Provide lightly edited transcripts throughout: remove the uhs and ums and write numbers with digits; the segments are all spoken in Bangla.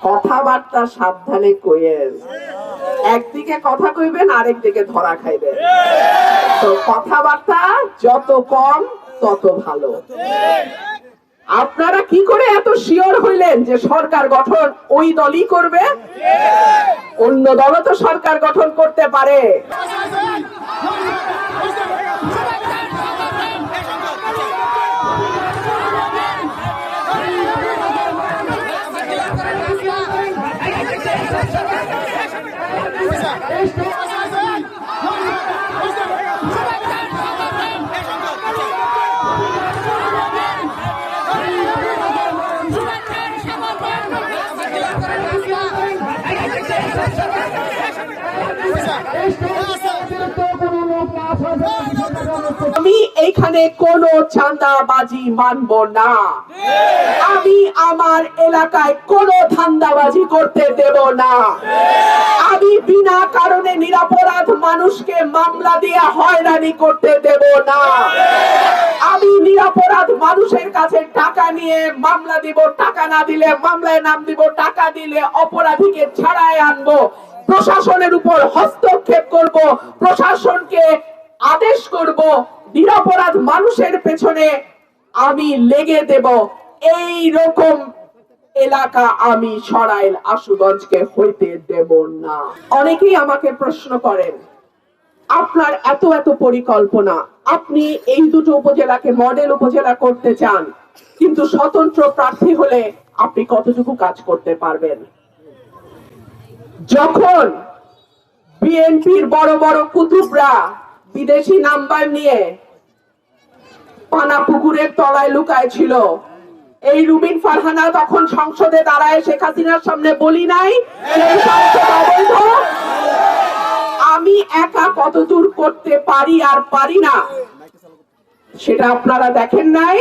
কথাবার্তা সাবধানে কইেন। একদিকে কথা কইবেন, আরেকদিকে ধরা খাইবেন। তো কথাবার্তা যত কম তত ভালো। আপনারা কি করে এত শিওর হইলেন যে সরকার গঠন ওই দলই করবে? অন্য দলও তো সরকার গঠন করতে পারে। আমি এইখানে কোনো চাঁদাবাজি মানব না। আমি আমার এলাকায় কোনো ধান্দাবাজি করতে দেব না। আমি বিনা কারণে নিরপরাধ মানুষকে মামলা দিয়ে হয়রানি করতে দেব না। আমি নিরপরাধ মানুষের কাছে টাকা নিয়ে মামলা দিব, টাকা না দিলে মামলায় নাম দিব, টাকা দিলে অপরাধীকে ছাড়াই আনবো, প্রশাসনের উপর হস্তক্ষেপ করব, প্রশাসনকে আদেশ করব, নিরপরাধ মানুষের পেছনে আমি লেগে দেব। এই রকম এলাকা আমি সরাইল আশুগঞ্জকে হইতে দেব না। অনেকেই আমাকে প্রশ্ন করেন, আপনার এত এত পরিকল্পনা, আপনি এই দুটো উপজেলাকে মডেল উপজেলা করতে চান, কিন্তু স্বতন্ত্র প্রার্থী হলে আপনি কতটুকু কাজ করতে পারবেন? যখন বিএনপির বড় বড় কুতুবরা বিদেশি নাম্বার নিয়ে পানা পুকুরের তলায় লুকায় ছিল, এই রুবিন ফারহানা তখন সংসদে দাঁড়ায় শেখ হাসিনার সামনে বলি নাই এই সংসদ অবৈধ? আমি একা কতদূর করতে পারি আর পারি না সেটা আপনারা দেখেন নাই।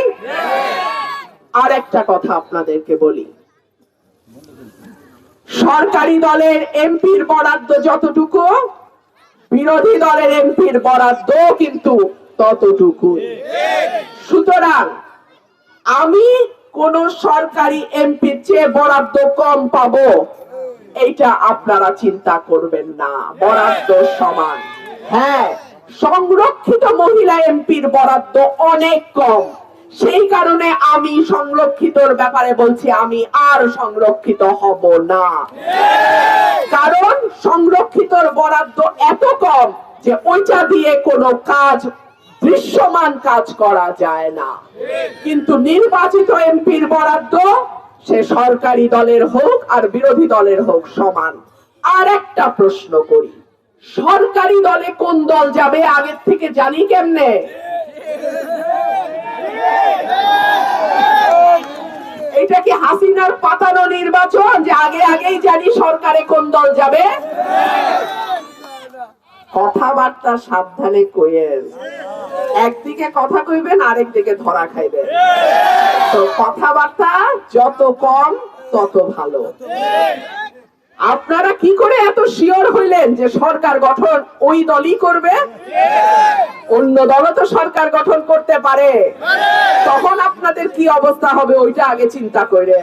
আর একটা কথা আপনাদেরকে বলি, সরকারি দলের এমপির বরাদ্দ যতটুকু, বিরোধী দলের এমপির বরাদ্দ কিন্তু ততটুকু। সুতরাং আমি কোন সরকারি এমপির চেয়ে বরাদ্দ কম পাবো এইটা আপনারা চিন্তা করবেন না, বরাদ্দ সমান। হ্যাঁ, সংরক্ষিত মহিলা এমপির বরাদ্দ অনেক কম, সেই কারণে আমি সংরক্ষিতর ব্যাপারে বলছি আমি আর সংরক্ষিত হব না। কারণ সংরক্ষিতর বরাদ্দ এত কম যে ওইটা দিয়ে কোনো কাজ, দৃশ্যমান কাজ করা যায় না। কিন্তু নির্বাচিত এমপির বরাদ্দ সে সরকারি দলের হোক আর বিরোধী দলের হোক সমান। আর একটা প্রশ্ন করি, সরকারি দলে কোন দল যাবে আগের থেকে জানি কেমনে? এটা কি হাসিনার পাতানো নির্বাচন যে আগে আগেই জানি সরকারে কোন দল যাবে? কথাবার্তা সাবধানে কইেন। একদিকে কথা কইবেন, আরেকদিকে ধরা খাইবেন। তো কথাবার্তা যত কম তত ভালো। আপনারা কি করে এত শিওর হইলেন যে সরকার গঠন ওই দলই করবে? অন্য দলও তো সরকার গঠন করতে পারে। তখন আপনাদের কি অবস্থা হবে ওইটা আগে চিন্তা করে